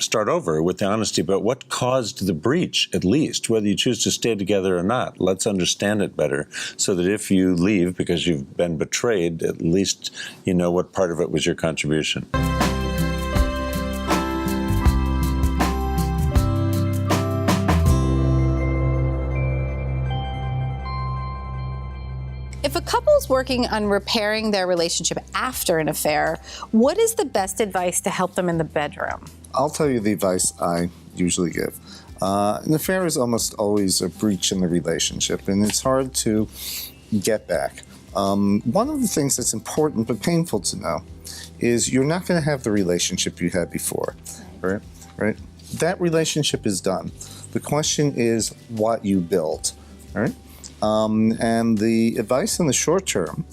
start over with the honesty about what caused the breach, at least, whether you choose to stay together or not. Let's understand it better so that if you leave because you've been betrayed, at least you know what part of it was your contribution. If a couple is working on repairing their relationship after an affair, what is the best advice to help them in the bedroom? I'll tell you the advice I usually give. An affair is almost always a breach in the relationship, and it's hard to get back. One of the things that's important but painful to know is you're not going to have the relationship you had before, right? That relationship is done. The question is what you built, right? And the advice in the short term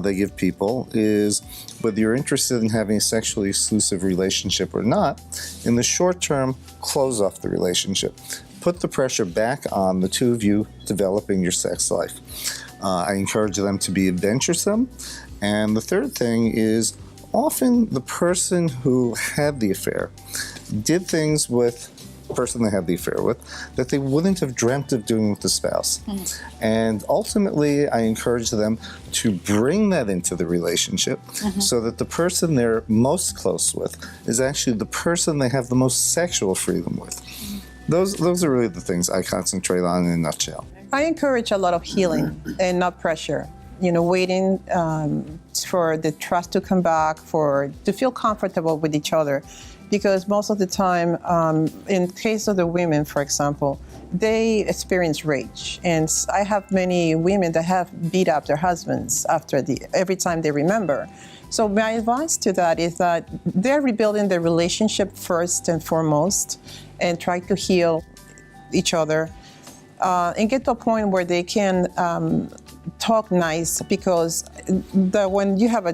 they give people is whether you're interested in having a sexually exclusive relationship or not, in the short term, close off the relationship. Put the pressure back on the two of you developing your sex life. I encourage them to be adventuresome. And the third thing is often the person who had the affair did things with person they had the affair with that they wouldn't have dreamt of doing with the spouse. And ultimately, I encourage them to bring that into the relationship so that the person they're most close with is actually the person they have the most sexual freedom with. Those are really the things I concentrate on in a nutshell. I encourage a lot of healing and not pressure. Waiting for the trust to come back, to feel comfortable with each other. Because most of the time, in case of the women, for example, they experience rage. And I have many women that have beat up their husbands every time they remember. So my advice to that is that they're rebuilding their relationship first and foremost and try to heal each other and get to a point where they can talk nice, because when you have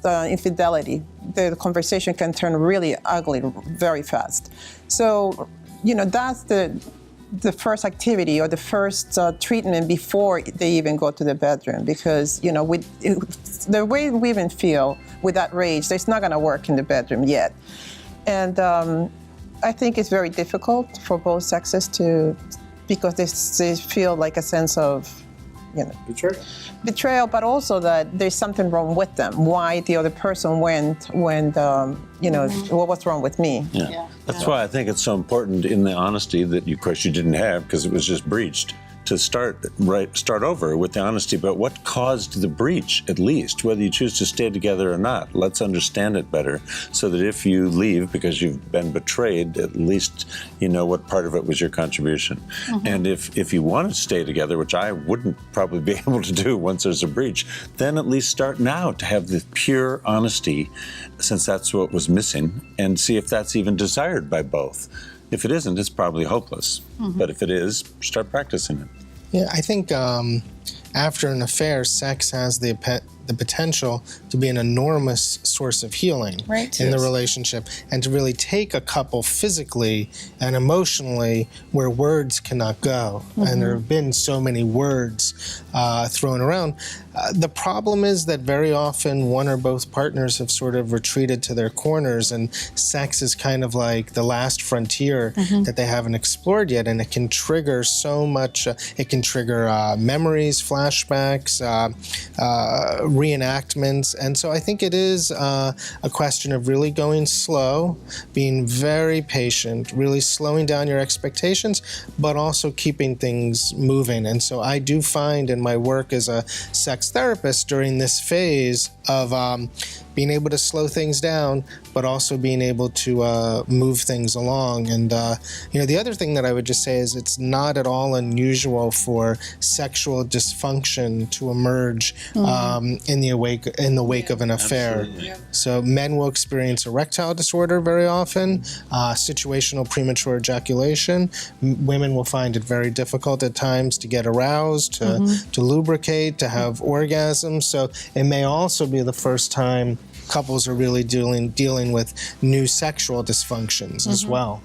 infidelity, the conversation can turn really ugly very fast. So, that's the first activity or the first treatment before they even go to the bedroom, because, the way women feel with that rage, it's not going to work in the bedroom yet. And I think it's very difficult for both sexes because they feel like a sense of betrayal, but also that there's something wrong with them. Why the other person went when, what was wrong with me? That's why I think it's so important in the honesty that, of course, you didn't have because it was just breached, to start over with the honesty about what caused the breach, at least, whether you choose to stay together or not. Let's understand it better so that if you leave because you've been betrayed, at least you know what part of it was your contribution. And if you want to stay together, which I wouldn't probably be able to do once there's a breach, then at least start now to have the pure honesty, since that's what was missing, and see if that's even desired by both. If it isn't, it's probably hopeless. But if it is, start practicing it. Yeah, I think after an affair, sex has the potential to be an enormous source of healing in the relationship, and to really take a couple physically and emotionally where words cannot go. And there have been so many words thrown around. The problem is that very often one or both partners have sort of retreated to their corners, and sex is kind of like the last frontier that they haven't explored yet, and it can trigger so much. It can trigger memories, flashbacks, reenactments, and so I think it is a question of really going slow, being very patient, really slowing down your expectations, but also keeping things moving. And so I do find in my work as a sex therapist during this phase of being able to slow things down, but also being able to move things along. And the other thing that I would just say is it's not at all unusual for sexual dysfunction to emerge in the wake of an affair. So men will experience erectile disorder very often, situational premature ejaculation. Women will find it very difficult at times to get aroused, to lubricate, to have orgasms. So it may also be the first time couples are really dealing with new sexual dysfunctions as well.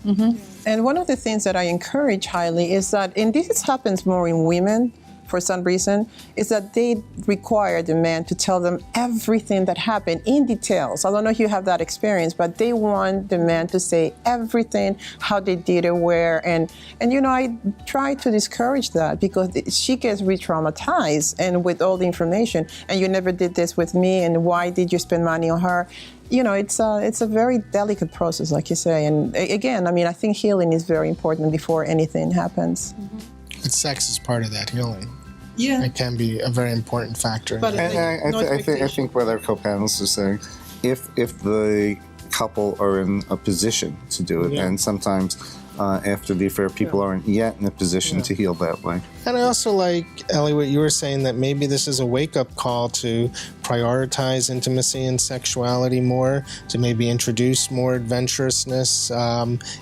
And one of the things that I encourage highly is that, and this happens more in women, for some reason, is that they require the man to tell them everything that happened in details. I don't know if you have that experience, but they want the man to say everything, how they did it, where, and I try to discourage that because she gets re-traumatized and with all the information, and you never did this with me, and why did you spend money on her? It's a very delicate process, like you say. And again, I think healing is very important before anything happens. But sex is part of that healing. Yeah. It can be a very important factor. But I think what our co-panelists are saying, if the couple are in a position to do it, and sometimes after the affair, people aren't yet in a position to heal that way. And I also like, Ellie, what you were saying, that maybe this is a wake-up call to prioritize intimacy and sexuality more, to maybe introduce more adventurousness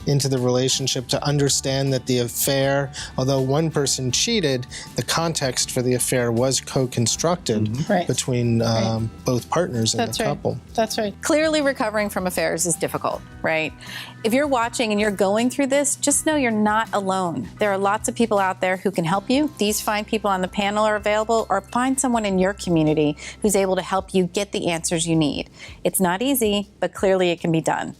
into the relationship, to understand that the affair, although one person cheated, the context for the affair was co-constructed between both partners in the couple. That's right. Clearly, recovering from affairs is difficult, right? If you're watching and you're going through this, just know you're not alone. There are lots of people out there who can help you. These fine people on the panel are available, or find someone in your community who's able to help you get the answers you need. It's not easy, but clearly it can be done.